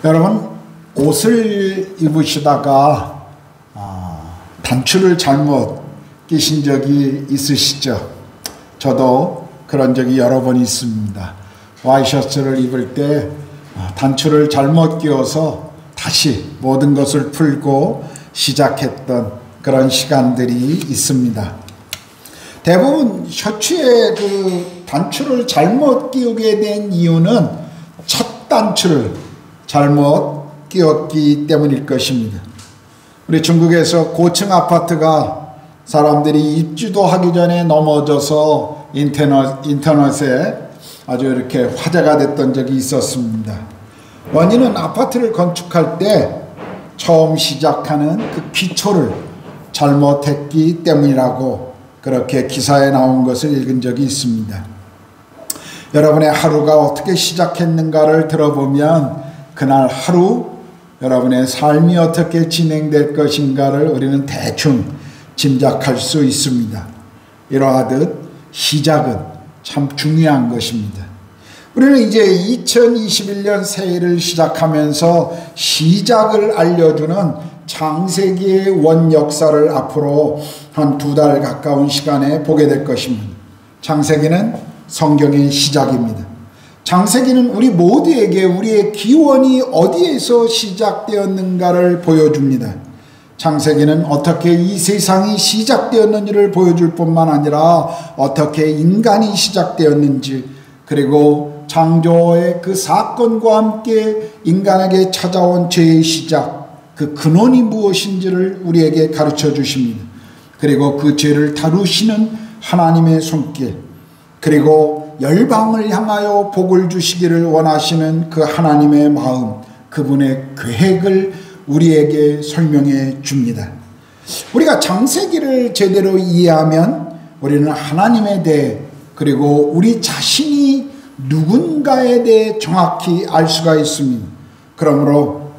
여러분, 옷을 입으시다가 단추를 잘못 끼신 적이 있으시죠? 저도 그런 적이 여러 번 있습니다. 와이셔츠를 입을 때 단추를 잘못 끼워서 다시 모든 것을 풀고 시작했던 그런 시간들이 있습니다. 대부분 셔츠에 그 단추를 잘못 끼우게 된 이유는 첫 단추를 잘못 끼웠기 때문일 것입니다. 우리 중국에서 고층 아파트가 사람들이 입주도 하기 전에 넘어져서 인터넷에 아주 이렇게 화제가 됐던 적이 있었습니다. 원인은 아파트를 건축할 때 처음 시작하는 그 기초를 잘못했기 때문이라고 그렇게 기사에 나온 것을 읽은 적이 있습니다. 여러분의 하루가 어떻게 시작했는가를 들어보면 그날 하루 여러분의 삶이 어떻게 진행될 것인가를 우리는 대충 짐작할 수 있습니다. 이러하듯 시작은 참 중요한 것입니다. 우리는 이제 2021년 새해를 시작하면서 시작을 알려주는 창세기의 원 역사를 앞으로 한 2달 가까운 시간에 보게 될 것입니다. 창세기는 성경의 시작입니다. 창세기는 우리 모두에게 우리의 기원이 어디에서 시작되었는가를 보여줍니다. 창세기는 어떻게 이 세상이 시작되었는지를 보여줄 뿐만 아니라 어떻게 인간이 시작되었는지, 그리고 창조의 그 사건과 함께 인간에게 찾아온 죄의 시작, 그 근원이 무엇인지를 우리에게 가르쳐 주십니다. 그리고 그 죄를 다루시는 하나님의 손길, 그리고 열방을 향하여 복을 주시기를 원하시는 그 하나님의 마음, 그분의 계획을 우리에게 설명해 줍니다. 우리가 창세기를 제대로 이해하면 우리는 하나님에 대해, 그리고 우리 자신이 누군가에 대해 정확히 알 수가 있습니다. 그러므로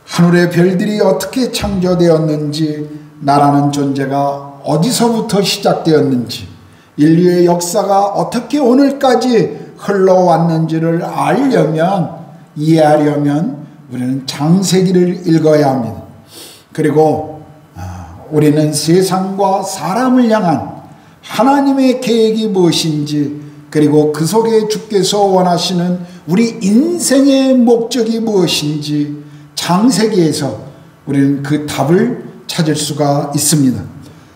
하늘의 별들이 어떻게 창조되었는지, 나라는 존재가 어디서부터 시작되었는지, 인류의 역사가 어떻게 오늘까지 흘러왔는지를 알려면, 이해하려면 우리는 창세기를 읽어야 합니다. 그리고 우리는 세상과 사람을 향한 하나님의 계획이 무엇인지, 그리고 그 속에 주께서 원하시는 우리 인생의 목적이 무엇인지 창세기에서 우리는 그 답을 찾을 수가 있습니다.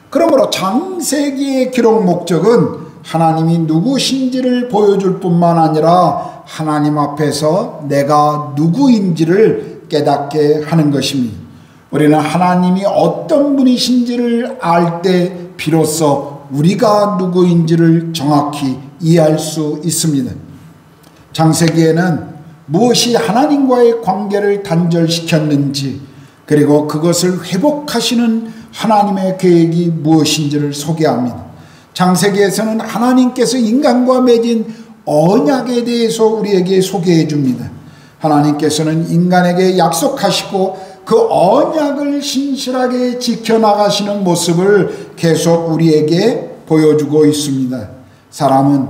그러므로 창세기의 기록 목적은 하나님이 누구신지를 보여줄 뿐만 아니라 하나님 앞에서 내가 누구인지를 깨닫게 하는 것입니다. 우리는 하나님이 어떤 분이신지를 알 때 비로소 우리가 누구인지를 정확히 이해할 수 있습니다. 창세기에는 무엇이 하나님과의 관계를 단절시켰는지, 그리고 그것을 회복하시는 하나님의 계획이 무엇인지를 소개합니다. 창세기에서는 하나님께서 인간과 맺은 언약에 대해서 우리에게 소개해 줍니다. 하나님께서는 인간에게 약속하시고 그 언약을 신실하게 지켜나가시는 모습을 계속 우리에게 보여주고 있습니다. 사람은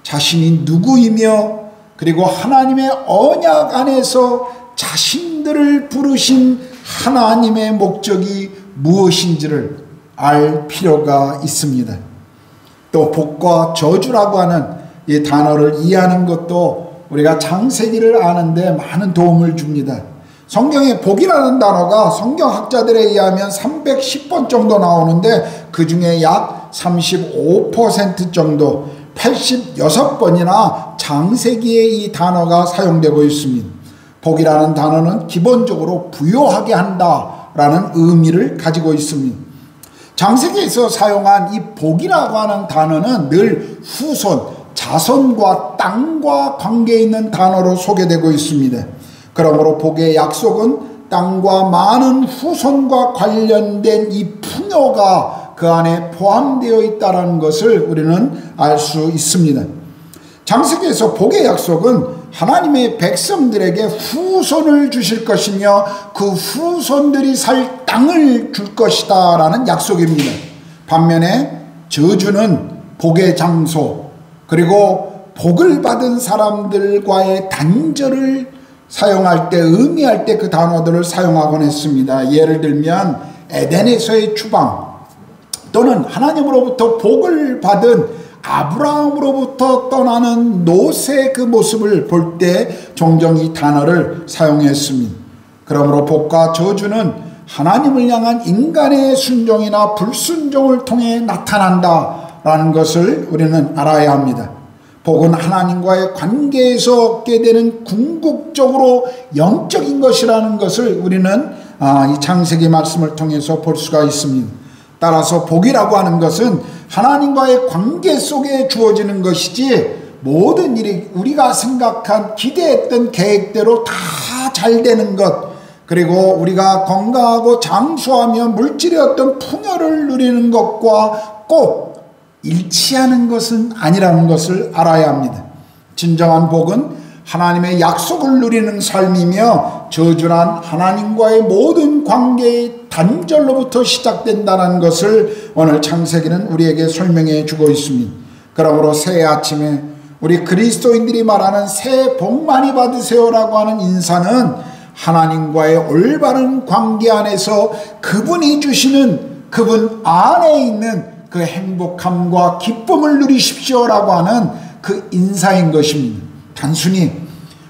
자신이 누구이며, 그리고 하나님의 언약 안에서 자신들을 부르신 하나님의 목적이 무엇인지를 알 필요가 있습니다. 또 복과 저주라고 하는 이 단어를 이해하는 것도 우리가 창세기를 아는데 많은 도움을 줍니다. 성경에 복이라는 단어가 성경학자들에 의하면 310번 정도 나오는데 그 중에 약 35% 정도 86번이나 창세기에 이 단어가 사용되고 있습니다. 복이라는 단어는 기본적으로 부요하게 한다라는 의미를 가지고 있습니다. 창세기에서 사용한 이 복이라고 하는 단어는 늘 후손, 자손과 땅과 관계 있는 단어로 소개되고 있습니다. 그러므로 복의 약속은 땅과 많은 후손과 관련된 이 풍요가 그 안에 포함되어 있다는 것을 우리는 알 수 있습니다. 창세기에서 복의 약속은 하나님의 백성들에게 후손을 주실 것이며 그 후손들이 살 땅을 줄 것이다 라는 약속입니다. 반면에 저주는 복의 장소, 그리고 복을 받은 사람들과의 단절을 사용할 때, 의미할 때 그 단어들을 사용하곤 했습니다. 예를 들면 에덴에서의 추방, 또는 하나님으로부터 복을 받은 아브라함으로부터 떠나는 롯의 그 모습을 볼 때 종종 이 단어를 사용했습니다. 그러므로 복과 저주는 하나님을 향한 인간의 순종이나 불순종을 통해 나타난다라는 것을 우리는 알아야 합니다. 복은 하나님과의 관계에서 얻게 되는 궁극적으로 영적인 것이라는 것을 우리는 이 창세기 말씀을 통해서 볼 수가 있습니다. 따라서 복이라고 하는 것은 하나님과의 관계 속에 주어지는 것이지, 모든 일이 우리가 생각한 기대했던 계획대로 다 잘 되는 것, 그리고 우리가 건강하고 장수하며 물질의 어떤 풍요를 누리는 것과 꼭 일치하는 것은 아니라는 것을 알아야 합니다. 진정한 복은 하나님의 약속을 누리는 삶이며, 저주란 하나님과의 모든 관계의 단절로부터 시작된다는 것을 오늘 창세기는 우리에게 설명해 주고 있습니다. 그러므로 새해 아침에 우리 그리스도인들이 말하는 새해 복 많이 받으세요라고 하는 인사는 하나님과의 올바른 관계 안에서 그분이 주시는, 그분 안에 있는 그 행복함과 기쁨을 누리십시오라고 하는 그 인사인 것입니다. 단순히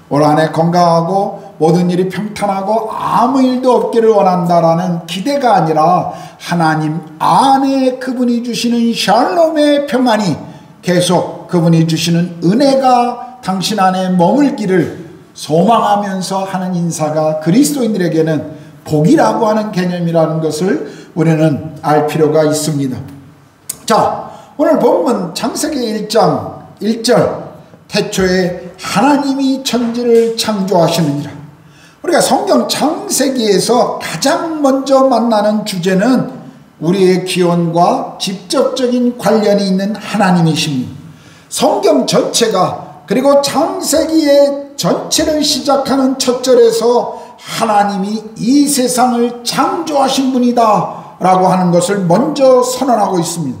올 한 해 건강하고 모든 일이 평탄하고 아무 일도 없기를 원한다라는 기대가 아니라, 하나님 안에 그분이 주시는 샬롬의 평안이, 계속 그분이 주시는 은혜가 당신 안에 머물기를 소망하면서 하는 인사가 그리스도인들에게는 복이라고 하는 개념이라는 것을 우리는 알 필요가 있습니다. 자, 오늘 본문 창세기 1장 1절, 태초에 하나님이 천지를 창조하시느니라. 우리가 성경 창세기에서 가장 먼저 만나는 주제는 우리의 기원과 직접적인 관련이 있는 하나님이십니다. 성경 전체가, 그리고 창세기의 전체를 시작하는 첫 절에서 하나님이 이 세상을 창조하신 분이다 라고 하는 것을 먼저 선언하고 있습니다.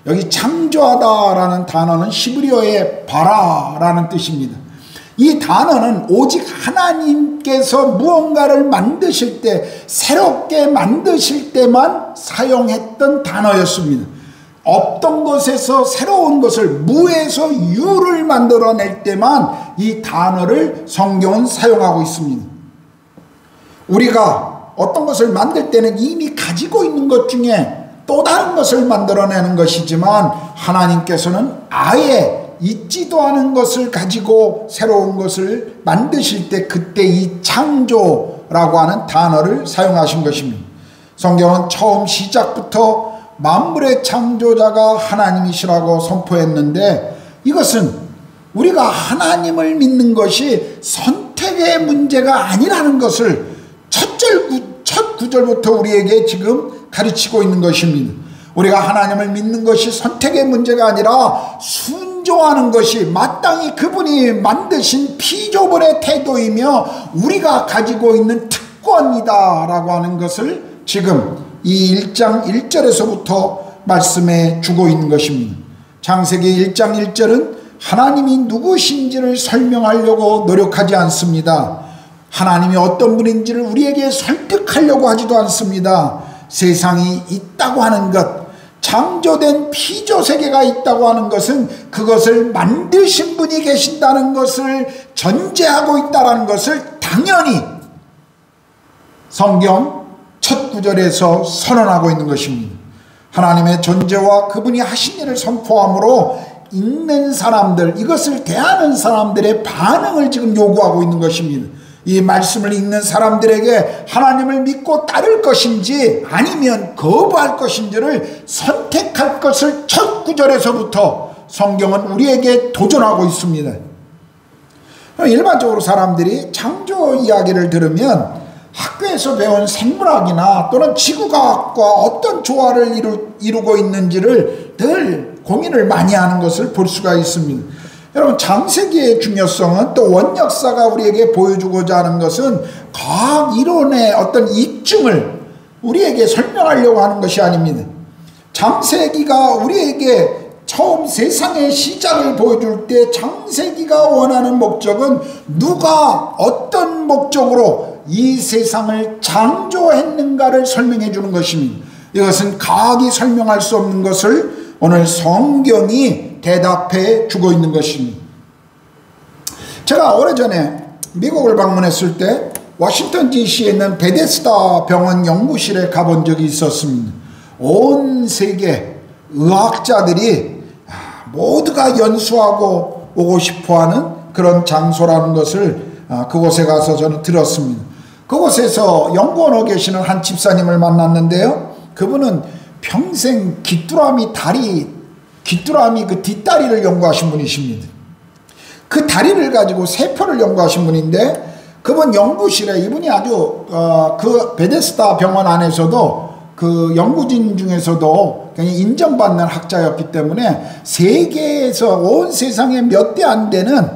여기 창조하다라는 단어는 히브리어의 바라라는 뜻입니다. 이 단어는 오직 하나님께서 무언가를 만드실 때, 새롭게 만드실 때만 사용했던 단어였습니다. 없던 것에서 새로운 것을, 무에서 유를 만들어낼 때만 이 단어를 성경은 사용하고 있습니다. 우리가 어떤 것을 만들 때는 이미 가지고 있는 것 중에 또 다른 것을 만들어내는 것이지만, 하나님께서는 아예 있지도 않은 것을 가지고 새로운 것을 만드실 때, 그때 이 창조라고 하는 단어를 사용하신 것입니다. 성경은 처음 시작부터 만물의 창조자가 하나님이시라고 선포했는데, 이것은 우리가 하나님을 믿는 것이 선택의 문제가 아니라는 것을 첫 구절부터 우리에게 지금 가르치고 있는 것입니다. 우리가 하나님을 믿는 것이 선택의 문제가 아니라 순종하는 것이 마땅히 그분이 만드신 피조물의 태도이며 우리가 가지고 있는 특권이다 라고 하는 것을 지금 이 1장 1절에서부터 말씀해 주고 있는 것입니다. 창세기 1장 1절은 하나님이 누구신지를 설명하려고 노력하지 않습니다. 하나님이 어떤 분인지를 우리에게 설득하려고 하지도 않습니다. 세상이 있다고 하는 것, 창조된 피조세계가 있다고 하는 것은 그것을 만드신 분이 계신다는 것을 전제하고 있다는 것을 당연히 성경 첫 구절에서 선언하고 있는 것입니다. 하나님의 존재와 그분이 하신 일을 선포함으로 읽는 사람들, 이것을 대하는 사람들의 반응을 지금 요구하고 있는 것입니다. 이 말씀을 읽는 사람들에게 하나님을 믿고 따를 것인지 아니면 거부할 것인지를 선택할 것을 첫 구절에서부터 성경은 우리에게 도전하고 있습니다. 일반적으로 사람들이 창조 이야기를 들으면 학교에서 배운 생물학이나 또는 지구과학과 어떤 조화를 이루고 있는지를 늘 고민을 많이 하는 것을 볼 수가 있습니다. 여러분, 창세기의 중요성은, 또 원역사가 우리에게 보여주고자 하는 것은 과학 이론의 어떤 입증을 우리에게 설명하려고 하는 것이 아닙니다. 창세기가 우리에게 처음 세상의 시작을 보여줄 때 창세기가 원하는 목적은 누가 어떤 목적으로 이 세상을 창조했는가를 설명해 주는 것입니다. 이것은 과학이 설명할 수 없는 것을 오늘 성경이 대답해 주고 있는 것입니다. 제가 오래전에 미국을 방문했을 때 워싱턴 DC에 있는 베데스다 병원 연구실에 가본 적이 있었습니다. 온 세계 의학자들이 모두가 연수하고 오고 싶어하는 그런 장소라는 것을 그곳에 가서 저는 들었습니다. 그곳에서 연구원에 계시는 한 집사님을 만났는데요. 그분은 평생 귀뚜라미 그 뒷다리를 연구하신 분이십니다. 그 다리를 가지고 세포를 연구하신 분인데, 그분 연구실에 이분이 아주 그 베데스다 병원 안에서도 그 연구진 중에서도 굉장히 인정받는 학자였기 때문에 세계에서 온 세상에 몇 대 안 되는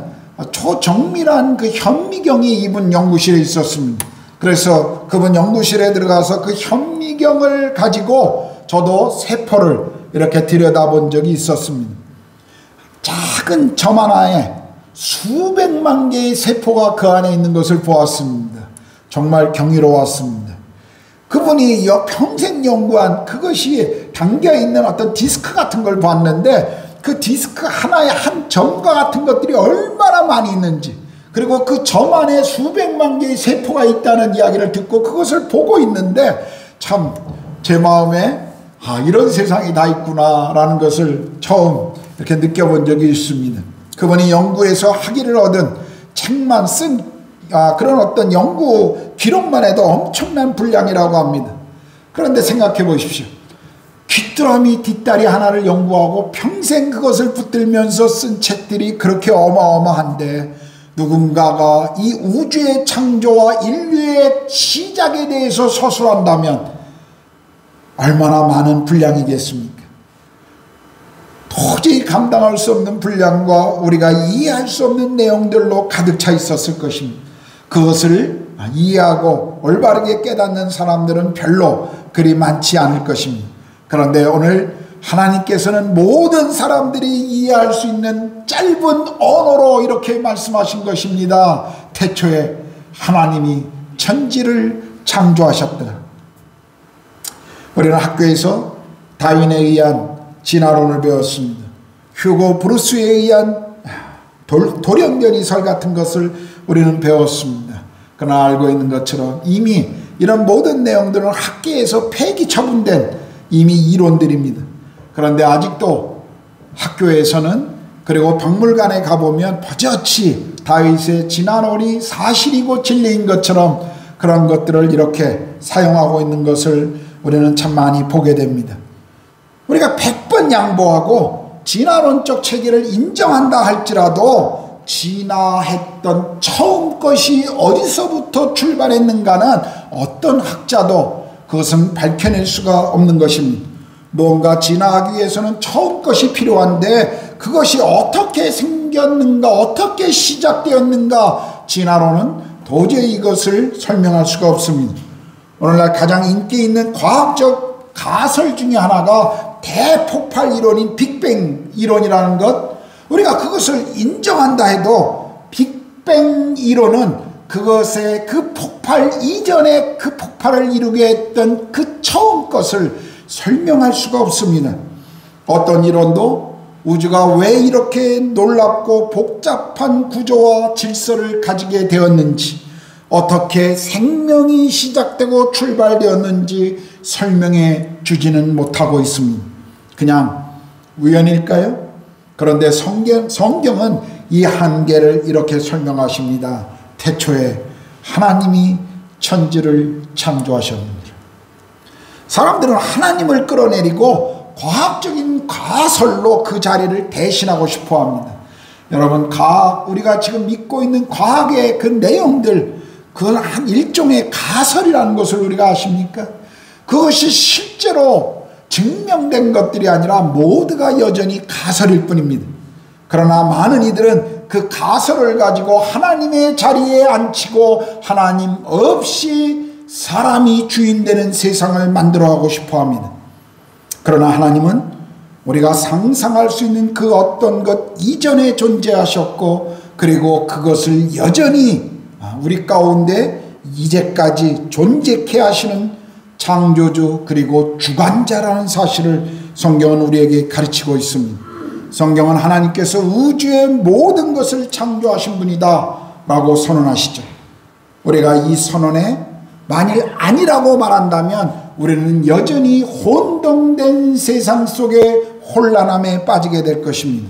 초정밀한 그 현미경이 이분 연구실에 있었습니다. 그래서 그분 연구실에 들어가서 그 현미경을 가지고 저도 세포를 이렇게 들여다본 적이 있었습니다. 작은 점 하나에 수백만 개의 세포가 그 안에 있는 것을 보았습니다. 정말 경이로웠습니다. 그분이 평생 연구한 그것이 담겨있는 어떤 디스크 같은 걸 봤는데, 그 디스크 하나에 한 점과 같은 것들이 얼마나 많이 있는지, 그리고 그 점 안에 수백만 개의 세포가 있다는 이야기를 듣고 그것을 보고 있는데, 참 제 마음에 이런 세상이 다 있구나 라는 것을 처음 이렇게 느껴본 적이 있습니다. 그분이 연구에서 학위를 얻은 책만 쓴 그런 어떤 연구 기록만 해도 엄청난 분량이라고 합니다. 그런데 생각해 보십시오. 귀뚜라미 뒷다리 하나를 연구하고 평생 그것을 붙들면서 쓴 책들이 그렇게 어마어마한데, 누군가가 이 우주의 창조와 인류의 시작에 대해서 서술한다면 얼마나 많은 분량이겠습니까? 도저히 감당할 수 없는 분량과 우리가 이해할 수 없는 내용들로 가득 차 있었을 것입니다. 그것을 이해하고 올바르게 깨닫는 사람들은 별로 그리 많지 않을 것입니다. 그런데 오늘 하나님께서는 모든 사람들이 이해할 수 있는 짧은 언어로 이렇게 말씀하신 것입니다. 태초에 하나님이 천지를 창조하셨더라. 우리는 학교에서 다윈에 의한 진화론을 배웠습니다. 휴고 브루스에 의한 돌연변이설 같은 것을 우리는 배웠습니다. 그러나 알고 있는 것처럼 이미 이런 모든 내용들은 학계에서 폐기 처분된 이미 이론들입니다. 그런데 아직도 학교에서는, 그리고 박물관에 가보면 버젓이 다윗의 진화론이 사실이고 진리인 것처럼 그런 것들을 이렇게 사용하고 있는 것을 우리는 참 많이 보게 됩니다. 우리가 100번 양보하고 진화론적 체계를 인정한다 할지라도 진화했던 처음 것이 어디서부터 출발했는가는 어떤 학자도 그것은 밝혀낼 수가 없는 것입니다. 무언가 진화하기 위해서는 처음 것이 필요한데 그것이 어떻게 생겼는가, 어떻게 시작되었는가, 진화론은 도저히 이것을 설명할 수가 없습니다. 오늘날 가장 인기 있는 과학적 가설 중에 하나가 대폭발 이론인 빅뱅 이론이라는 것, 우리가 그것을 인정한다 해도 빅뱅 이론은 그것의 그 폭발 이전에 그 폭발을 이루게 했던 그 처음 것을 설명할 수가 없습니다. 어떤 이론도 우주가 왜 이렇게 놀랍고 복잡한 구조와 질서를 가지게 되었는지, 어떻게 생명이 시작되고 출발되었는지 설명해 주지는 못하고 있습니다. 그냥 우연일까요? 그런데 성경은 이 한계를 이렇게 설명하십니다. 태초에 하나님이 천지를 창조하셨느니라. 사람들은 하나님을 끌어내리고 과학적인 가설로 그 자리를 대신하고 싶어 합니다. 여러분, 우리가 지금 믿고 있는 과학의 그 내용들, 그건 한 일종의 가설이라는 것을 우리가 아십니까? 그것이 실제로 증명된 것들이 아니라 모두가 여전히 가설일 뿐입니다. 그러나 많은 이들은 그 가설을 가지고 하나님의 자리에 앉히고 하나님 없이 사람이 주인 되는 세상을 만들어가고 싶어 합니다. 그러나 하나님은 우리가 상상할 수 있는 그 어떤 것 이전에 존재하셨고, 그리고 그것을 여전히 우리 가운데 이제까지 존재케 하시는 창조주 그리고 주관자라는 사실을 성경은 우리에게 가르치고 있습니다. 성경은 하나님께서 우주의 모든 것을 창조하신 분이다 라고 선언하시죠. 우리가 이 선언에 만일 아니라고 말한다면 우리는 여전히 혼동된 세상 속에 혼란함에 빠지게 될 것입니다.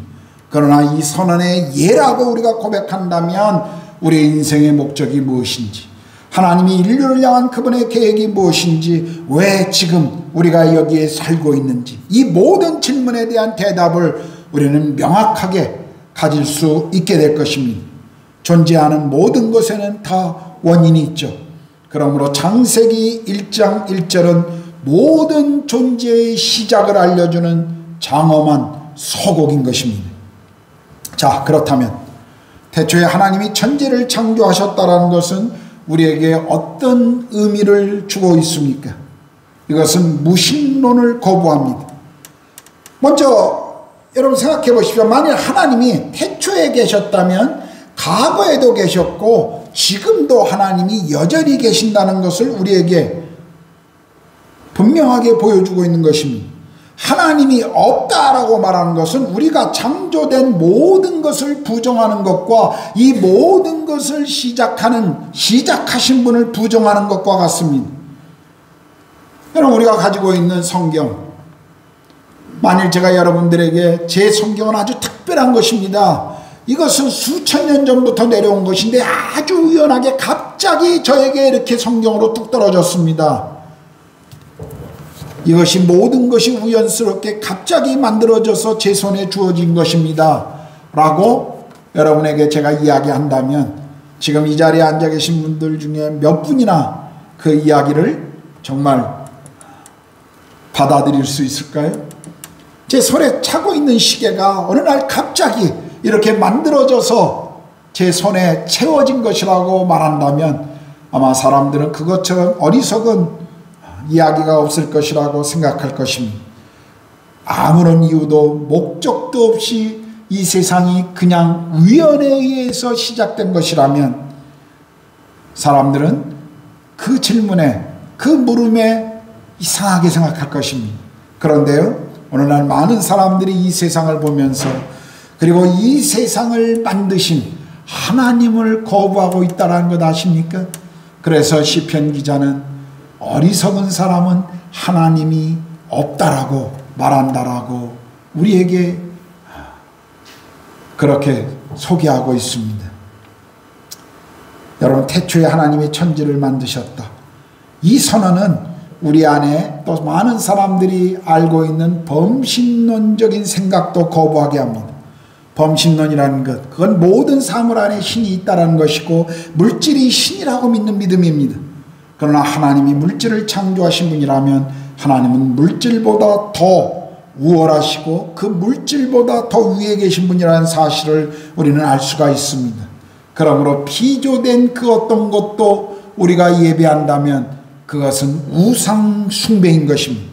그러나 이 선언의 예라고 우리가 고백한다면 우리의 인생의 목적이 무엇인지, 하나님이 인류를 향한 그분의 계획이 무엇인지, 왜 지금 우리가 여기에 살고 있는지, 이 모든 질문에 대한 대답을 우리는 명확하게 가질 수 있게 될 것입니다. 존재하는 모든 것에는 다 원인이 있죠. 그러므로 창세기 1장 1절은 모든 존재의 시작을 알려주는 장엄한 서곡인 것입니다. 자, 그렇다면 태초에 하나님이 천지를 창조하셨다는 것은 우리에게 어떤 의미를 주고 있습니까? 이것은 무신론을 거부합니다. 먼저 여러분 생각해 보십시오. 만일 하나님이 태초에 계셨다면 과거에도 계셨고 지금도 하나님이 여전히 계신다는 것을 우리에게 분명하게 보여주고 있는 것입니다. 하나님이 없다라고 말하는 것은 우리가 창조된 모든 것을 부정하는 것과 이 모든 것을 시작하신 분을 부정하는 것과 같습니다. 여러분, 우리가 가지고 있는 성경, 만일 제가 여러분들에게 제 성경은 아주 특별한 것입니다. 이것은 수천 년 전부터 내려온 것인데 아주 우연하게 갑자기 저에게 이렇게 성경으로 뚝 떨어졌습니다. 이것이 모든 것이 우연스럽게 갑자기 만들어져서 제 손에 주어진 것입니다 라고 여러분에게 제가 이야기한다면 지금 이 자리에 앉아 계신 분들 중에 몇 분이나 그 이야기를 정말 받아들일 수 있을까요? 제 손에 차고 있는 시계가 어느 날 갑자기 이렇게 만들어져서 제 손에 채워진 것이라고 말한다면 아마 사람들은 그것처럼 어리석은 이야기가 없을 것이라고 생각할 것입니다. 아무런 이유도 목적도 없이 이 세상이 그냥 우연에 의해서 시작된 것이라면 사람들은 그 질문에, 그 물음에 이상하게 생각할 것입니다. 그런데요, 어느 날 많은 사람들이 이 세상을 보면서 그리고 이 세상을 만드신 하나님을 거부하고 있다는 것 아십니까? 그래서 시편 기자는 어리석은 사람은 하나님이 없다라고 말한다라고 우리에게 그렇게 소개하고 있습니다. 여러분, 태초에 하나님이 천지를 만드셨다. 이 선언은 우리 안에 또 많은 사람들이 알고 있는 범신론적인 생각도 거부하게 합니다. 범신론이라는 것, 그건 모든 사물 안에 신이 있다는 것이고 물질이 신이라고 믿는 믿음입니다. 그러나 하나님이 물질을 창조하신 분이라면 하나님은 물질보다 더 우월하시고 그 물질보다 더 위에 계신 분이라는 사실을 우리는 알 수가 있습니다. 그러므로 비교된 그 어떤 것도 우리가 예배한다면 그것은 우상 숭배인 것입니다.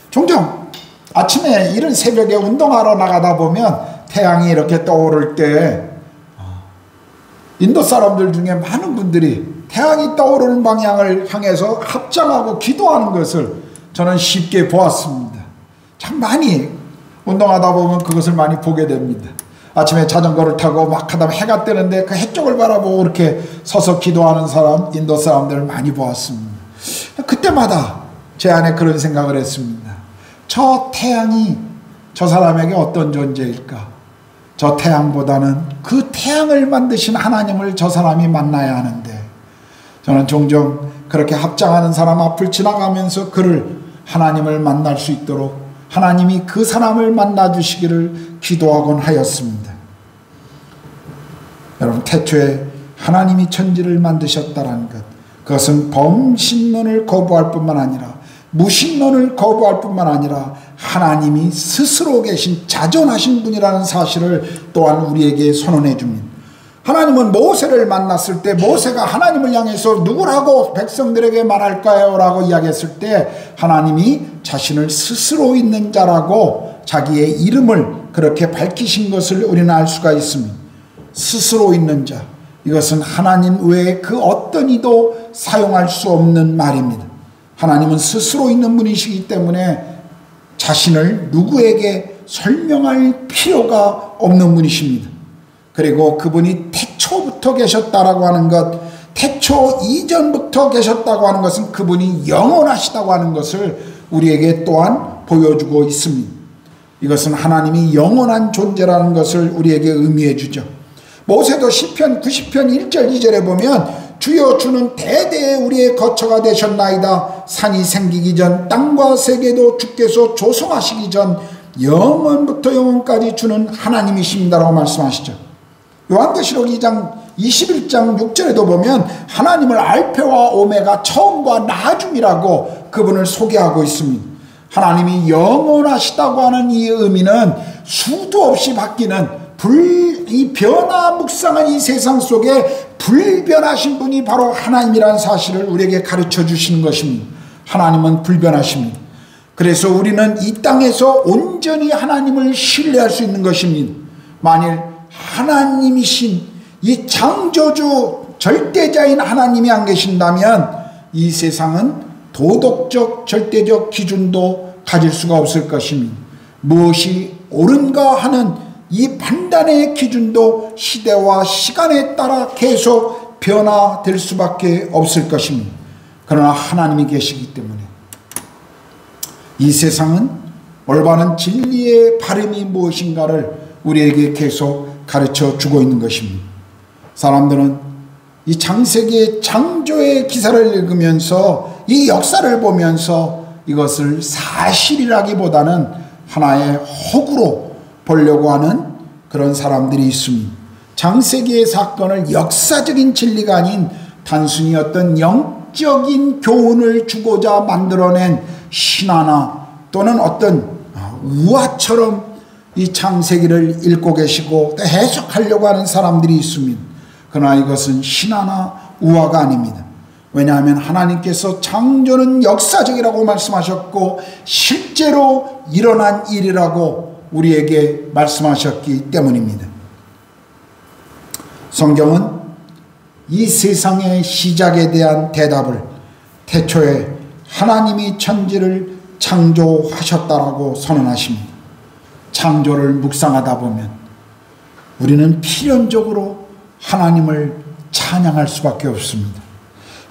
종종 아침에 이른 새벽에 운동하러 나가다 보면 태양이 이렇게 떠오를 때 인도 사람들 중에 많은 분들이 태양이 떠오르는 방향을 향해서 합장하고 기도하는 것을 저는 쉽게 보았습니다. 참 많이 운동하다 보면 그것을 많이 보게 됩니다. 아침에 자전거를 타고 막 하다 해가 뜨는데 그 해 쪽을 바라보고 이렇게 서서 기도하는 사람, 인도 사람들을 많이 보았습니다. 그때마다 제 안에 그런 생각을 했습니다. 저 태양이 저 사람에게 어떤 존재일까? 저 태양보다는 그 태양을 만드신 하나님을 저 사람이 만나야 하는데 저는 종종 그렇게 합장하는 사람 앞을 지나가면서 그를 하나님을 만날 수 있도록 하나님이 그 사람을 만나 주시기를 기도하곤 하였습니다. 여러분, 태초에 하나님이 천지를 만드셨다는 것, 그것은 범신론을 거부할 뿐만 아니라 무신론을 거부할 뿐만 아니라 하나님이 스스로 계신 자존하신 분이라는 사실을 또한 우리에게 선언해 줍니다. 하나님은 모세를 만났을 때 모세가 하나님을 향해서 누구라고 백성들에게 말할까요? 라고 이야기했을 때 하나님이 자신을 스스로 있는 자라고 자기의 이름을 그렇게 밝히신 것을 우리는 알 수가 있습니다. 스스로 있는 자, 이것은 하나님 외에 그 어떤 이도 사용할 수 없는 말입니다. 하나님은 스스로 있는 분이시기 때문에 자신을 누구에게 설명할 필요가 없는 분이십니다. 그리고 그분이 태초부터 계셨다라고 하는 것, 태초 이전부터 계셨다고 하는 것은 그분이 영원하시다고 하는 것을 우리에게 또한 보여주고 있습니다. 이것은 하나님이 영원한 존재라는 것을 우리에게 의미해 주죠. 모세도 시편 90편 1절 2절에 보면 주여 주는 대대에 우리의 거처가 되셨나이다. 산이 생기기 전 땅과 세계도 주께서 조성하시기 전 영원부터 영원까지 주는 하나님이십니다라고 말씀하시죠. 요한계시록 2장 21장 6절에도 보면 하나님을 알페와 오메가 처음과 나중이라고 그분을 소개하고 있습니다. 하나님이 영원하시다고 하는 이 의미는 수도 없이 바뀌는 이 변화묵상한 이 세상 속에 불변하신 분이 바로 하나님이라는 사실을 우리에게 가르쳐 주시는 것입니다. 하나님은 불변하십니다. 그래서 우리는 이 땅에서 온전히 하나님을 신뢰할 수 있는 것입니다. 만일 하나님이신 이 창조주 절대자인 하나님이 안 계신다면 이 세상은 도덕적 절대적 기준도 가질 수가 없을 것입니다. 무엇이 옳은가 하는 이 판단의 기준도 시대와 시간에 따라 계속 변화될 수밖에 없을 것입니다. 그러나 하나님이 계시기 때문에 이 세상은 올바른 진리의 바름이 무엇인가를 우리에게 계속 가르쳐 주고 있는 것입니다. 사람들은 이 창세기의 창조의 기사를 읽으면서 이 역사를 보면서 이것을 사실이라기보다는 하나의 허구로 보려고 하는 그런 사람들이 있습니다. 창세기의 사건을 역사적인 진리가 아닌 단순히 어떤 영적인 교훈을 주고자 만들어낸 신화나 또는 어떤 우화처럼 이 창세기를 읽고 계시고 해석하려고 하는 사람들이 있습니다. 그러나 이것은 신화나 우화가 아닙니다. 왜냐하면 하나님께서 창조는 역사적이라고 말씀하셨고 실제로 일어난 일이라고 우리에게 말씀하셨기 때문입니다. 성경은 이 세상의 시작에 대한 대답을 태초에 하나님이 천지를 창조하셨다라고 선언하십니다. 창조를 묵상하다 보면 우리는 필연적으로 하나님을 찬양할 수밖에 없습니다.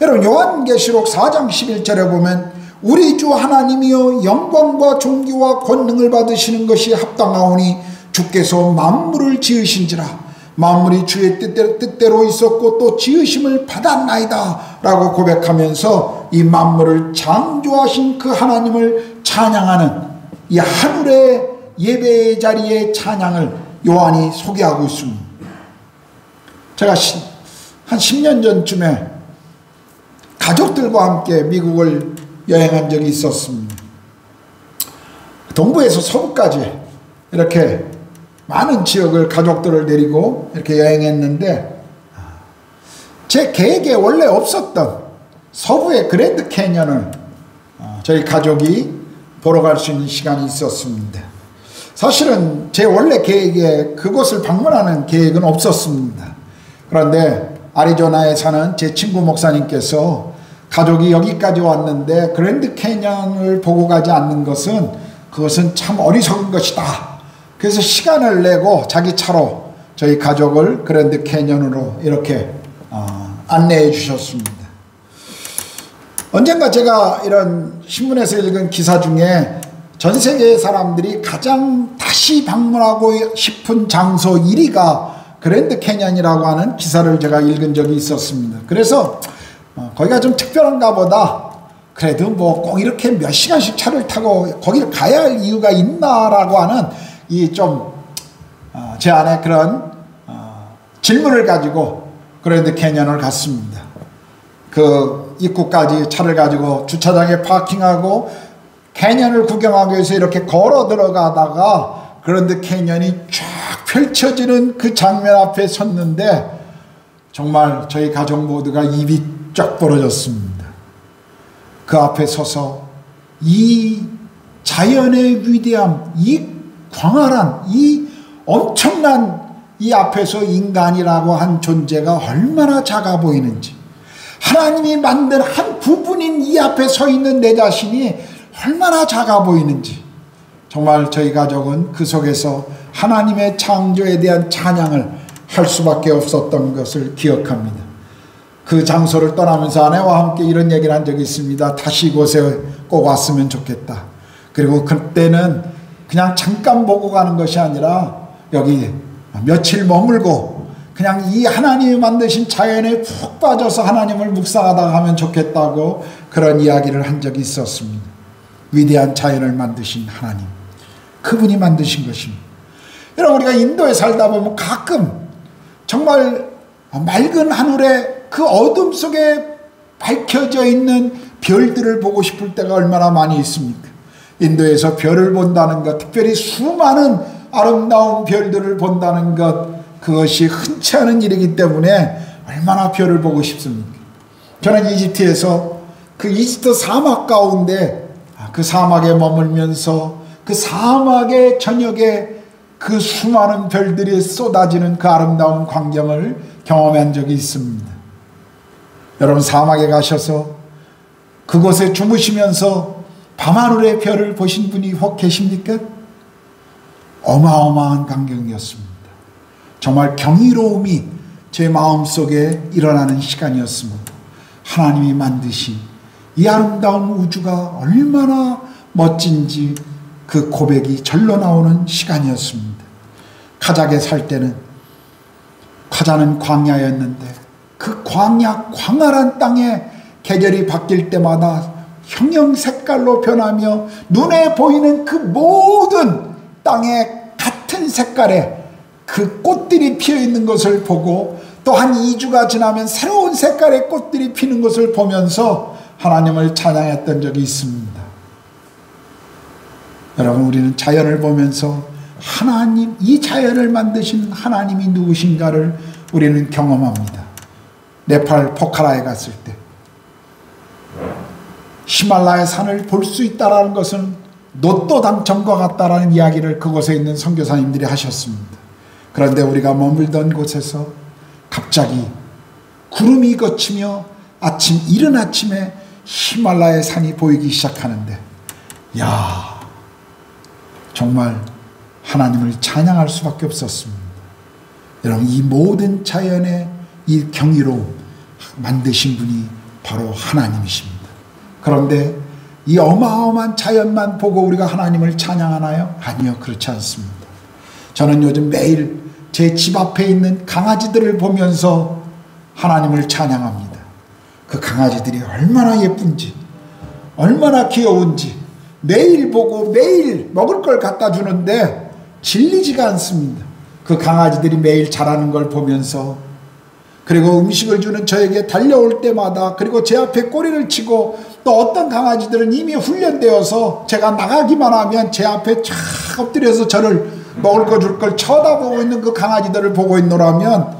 여러분 요한계시록 4장 11절에 보면 우리 주 하나님이여 영광과 존귀와 권능을 받으시는 것이 합당하오니 주께서 만물을 지으신지라 만물이 주의 뜻대로 있었고 또 지으심을 받았나이다 라고 고백하면서 이 만물을 창조하신 그 하나님을 찬양하는 이 하늘의 예배의 자리의 찬양을 요한이 소개하고 있습니다. 제가 한 10년 전쯤에 가족들과 함께 미국을 여행한 적이 있었습니다. 동부에서 서부까지 이렇게 많은 지역을 가족들을 데리고 이렇게 여행했는데 제 계획에 원래 없었던 서부의 그랜드 캐년을 저희 가족이 보러 갈 수 있는 시간이 있었습니다. 사실은 제 원래 계획에 그곳을 방문하는 계획은 없었습니다. 그런데 애리조나에 사는 제 친구 목사님께서 가족이 여기까지 왔는데 그랜드 캐년을 보고 가지 않는 것은 그것은 참 어리석은 것이다. 그래서 시간을 내고 자기 차로 저희 가족을 그랜드 캐년으로 이렇게 안내해 주셨습니다. 언젠가 제가 이런 신문에서 읽은 기사 중에 전 세계의 사람들이 가장 다시 방문하고 싶은 장소 1위가 그랜드 캐년이라고 하는 기사를 제가 읽은 적이 있었습니다. 그래서 거기가 좀 특별한가 보다. 그래도 뭐 꼭 이렇게 몇 시간씩 차를 타고 거기를 가야 할 이유가 있나라고 하는 이 좀 제 안에 그런 질문을 가지고 그랜드 캐년을 갔습니다. 그 입구까지 차를 가지고 주차장에 파킹하고 캐년을 구경하기 위해서 이렇게 걸어 들어가다가 그랜드 캐년이 쫙 펼쳐지는 그 장면 앞에 섰는데 정말 저희 가족 모두가 입이 쫙 벌어졌습니다. 그 앞에 서서 이 자연의 위대함, 이 광활한 이 엄청난 이 앞에서 인간이라고 한 존재가 얼마나 작아 보이는지, 하나님이 만든 한 부분인 이 앞에 서 있는 내 자신이 얼마나 작아 보이는지, 정말 저희 가족은 그 속에서 하나님의 창조에 대한 찬양을 할 수밖에 없었던 것을 기억합니다. 그 장소를 떠나면서 아내와 함께 이런 얘기를 한 적이 있습니다. 다시 이곳에 꼭 왔으면 좋겠다. 그리고 그때는 그냥 잠깐 보고 가는 것이 아니라 여기 며칠 머물고 그냥 이 하나님이 만드신 자연에 푹 빠져서 하나님을 묵상하다 가면 좋겠다고 그런 이야기를 한 적이 있었습니다. 위대한 자연을 만드신 하나님, 그분이 만드신 것입니다. 여러분, 우리가 인도에 살다 보면 가끔 정말 맑은 하늘에 그 어둠 속에 밝혀져 있는 별들을 보고 싶을 때가 얼마나 많이 있습니까? 인도에서 별을 본다는 것, 특별히 수많은 아름다운 별들을 본다는 것, 그것이 흔치 않은 일이기 때문에 얼마나 별을 보고 싶습니까? 저는 이집트에서 그 이집트 사막 가운데 그 사막에 머물면서 그 사막의 저녁에 그 수많은 별들이 쏟아지는 그 아름다운 광경을 경험한 적이 있습니다. 여러분, 사막에 가셔서 그곳에 주무시면서 밤하늘의 별을 보신 분이 혹 계십니까? 어마어마한 광경이었습니다. 정말 경이로움이 제 마음속에 일어나는 시간이었습니다. 하나님이 만드신 이 아름다운 우주가 얼마나 멋진지 그 고백이 절로 나오는 시간이었습니다. 카자흐에 살 때는, 카자흐는 광야였는데 그 광활한 땅에 계절이 바뀔 때마다 형형색깔로 변하며 눈에 보이는 그 모든 땅에 같은 색깔의 그 꽃들이 피어 있는 것을 보고, 또 한 2주가 지나면 새로운 색깔의 꽃들이 피는 것을 보면서 하나님을 찬양했던 적이 있습니다. 여러분, 우리는 자연을 보면서 하나님, 이 자연을 만드신 하나님이 누구신가를 우리는 경험합니다. 네팔 포카라에 갔을 때 히말라야 산을 볼 수 있다는 것은 로또 당첨과 같다라는 이야기를 그곳에 있는 선교사님들이 하셨습니다. 그런데 우리가 머물던 곳에서 갑자기 구름이 걷히며 이른 아침에 히말라야 산이 보이기 시작하는데, 야, 정말 하나님을 찬양할 수밖에 없었습니다. 여러분, 이 모든 자연의 이 경이로움 만드신 분이 바로 하나님이십니다. 그런데 이 어마어마한 자연만 보고 우리가 하나님을 찬양하나요? 아니요, 그렇지 않습니다. 저는 요즘 매일 제 집 앞에 있는 강아지들을 보면서 하나님을 찬양합니다. 그 강아지들이 얼마나 예쁜지, 얼마나 귀여운지 매일 보고 매일 먹을 걸 갖다 주는데 질리지가 않습니다. 그 강아지들이 매일 자라는 걸 보면서, 그리고 음식을 주는 저에게 달려올 때마다, 그리고 제 앞에 꼬리를 치고, 또 어떤 강아지들은 이미 훈련되어서 제가 나가기만 하면 제 앞에 쫙 엎드려서 저를 먹을 거 줄 걸 쳐다보고 있는 그 강아지들을 보고 있노라면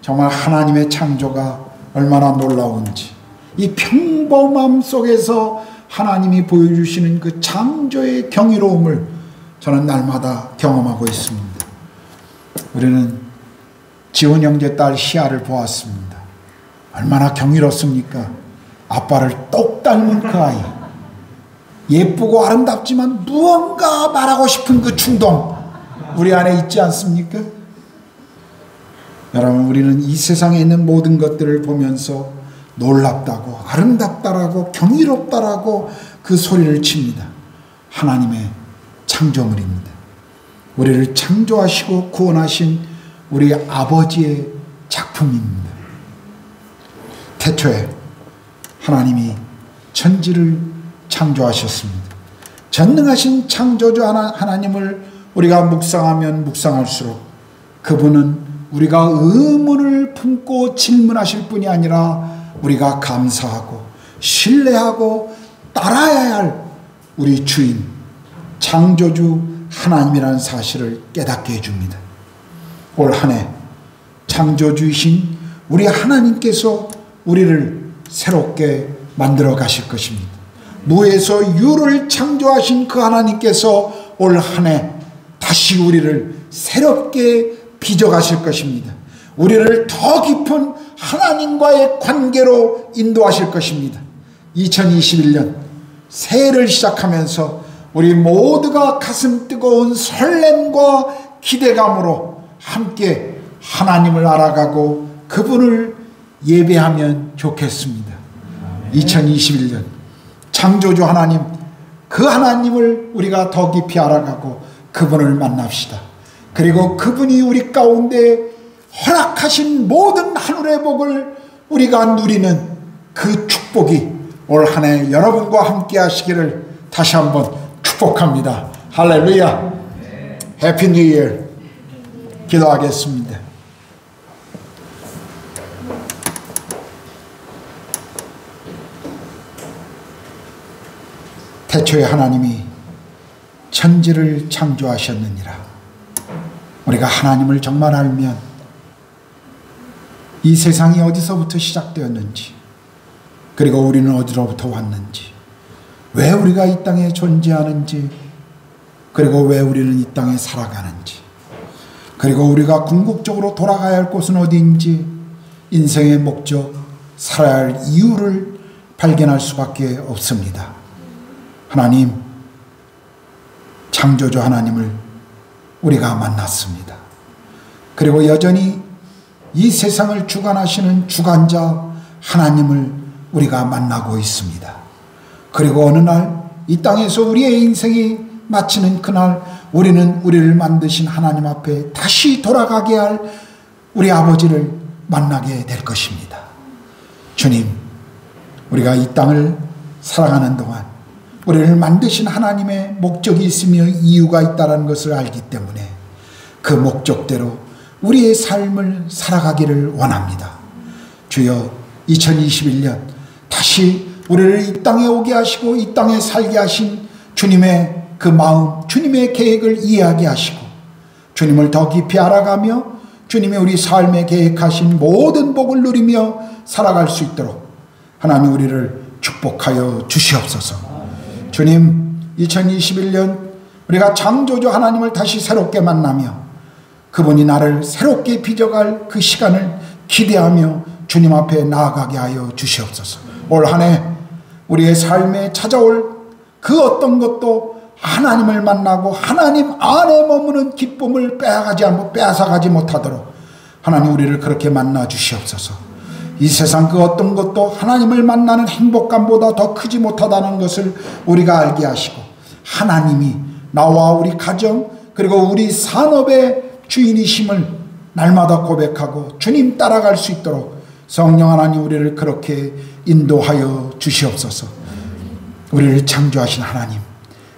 정말 하나님의 창조가 얼마나 놀라운지, 이 평범함 속에서 하나님이 보여주시는 그 창조의 경이로움을 저는 날마다 경험하고 있습니다. 우리는 지훈 형제 딸 시아를 보았습니다. 얼마나 경이롭습니까? 아빠를 똑 닮은 그 아이, 예쁘고 아름답지만 무언가 말하고 싶은 그 충동 우리 안에 있지 않습니까? 여러분, 우리는 이 세상에 있는 모든 것들을 보면서 놀랍다고, 아름답다라고, 경이롭다라고 그 소리를 칩니다. 하나님의 창조물입니다. 우리를 창조하시고 구원하신 우리 아버지의 작품입니다. 태초에 하나님이 천지를 창조하셨습니다. 전능하신 창조주 하나님을 우리가 묵상하면 묵상할수록 그분은 우리가 의문을 품고 질문하실 뿐이 아니라 우리가 감사하고 신뢰하고 따라야 할 우리 주인 창조주 하나님이라는 사실을 깨닫게 해줍니다. 올 한 해 창조주이신 우리 하나님께서 우리를 새롭게 만들어 가실 것입니다. 무에서 유를 창조하신 그 하나님께서 올 한 해 다시 우리를 새롭게 빚어가실 것입니다. 우리를 더 깊은 하나님과의 관계로 인도하실 것입니다. 2021년 새해를 시작하면서 우리 모두가 가슴 뜨거운 설렘과 기대감으로 함께 하나님을 알아가고 그분을 예배하면 좋겠습니다. 2021년 창조주 하나님, 그 하나님을 우리가 더 깊이 알아가고 그분을 만납시다. 그리고 그분이 우리 가운데 허락하신 모든 하늘의 복을 우리가 누리는 그 축복이 올 한 해 여러분과 함께 하시기를 다시 한번 축복합니다. 할렐루야. 해피 뉴 이어. 기도하겠습니다. 태초에 하나님이 천지를 창조하셨느니라. 우리가 하나님을 정말 알면 이 세상이 어디서부터 시작되었는지, 그리고 우리는 어디로부터 왔는지, 왜 우리가 이 땅에 존재하는지, 그리고 왜 우리는 이 땅에 살아가는지, 그리고 우리가 궁극적으로 돌아가야 할 곳은 어디인지, 인생의 목적, 살아야 할 이유를 발견할 수밖에 없습니다. 하나님, 창조주 하나님을 우리가 만났습니다. 그리고 여전히 이 세상을 주관하시는 주관자 하나님을 우리가 만나고 있습니다. 그리고 어느 날 이 땅에서 우리의 인생이 마치는 그날 우리는 우리를 만드신 하나님 앞에 다시 돌아가게 할 우리 아버지를 만나게 될 것입니다. 주님, 우리가 이 땅을 살아가는 동안 우리를 만드신 하나님의 목적이 있으며 이유가 있다는 것을 알기 때문에 그 목적대로 우리의 삶을 살아가기를 원합니다. 주여, 2021년 다시 우리를 이 땅에 오게 하시고 이 땅에 살게 하신 주님의 그 마음, 주님의 계획을 이해하게 하시고 주님을 더 깊이 알아가며 주님의 우리 삶에 계획하신 모든 복을 누리며 살아갈 수 있도록 하나님 우리를 축복하여 주시옵소서. 주님, 2021년 우리가 창조주 하나님을 다시 새롭게 만나며 그분이 나를 새롭게 빚어갈 그 시간을 기대하며 주님 앞에 나아가게 하여 주시옵소서. 올 한 해 우리의 삶에 찾아올 그 어떤 것도 하나님을 만나고 하나님 안에 머무는 기쁨을 빼앗아가지 못하도록 하나님 우리를 그렇게 만나 주시옵소서. 이 세상 그 어떤 것도 하나님을 만나는 행복감보다 더 크지 못하다는 것을 우리가 알게 하시고 하나님이 나와 우리 가정 그리고 우리 산업의 주인이심을 날마다 고백하고 주님 따라갈 수 있도록 성령 하나님 우리를 그렇게 인도하여 주시옵소서. 우리를 창조하신 하나님,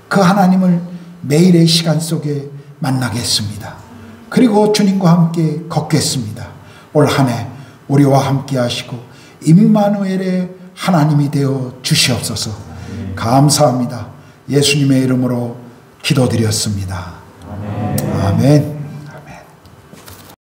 그 하나님을 매일의 시간 속에 만나겠습니다. 그리고 주님과 함께 걷겠습니다. 올 한 해 우리와 함께 하시고 임마누엘의 하나님이 되어 주시옵소서. 감사합니다. 예수님의 이름으로 기도드렸습니다. 아멘.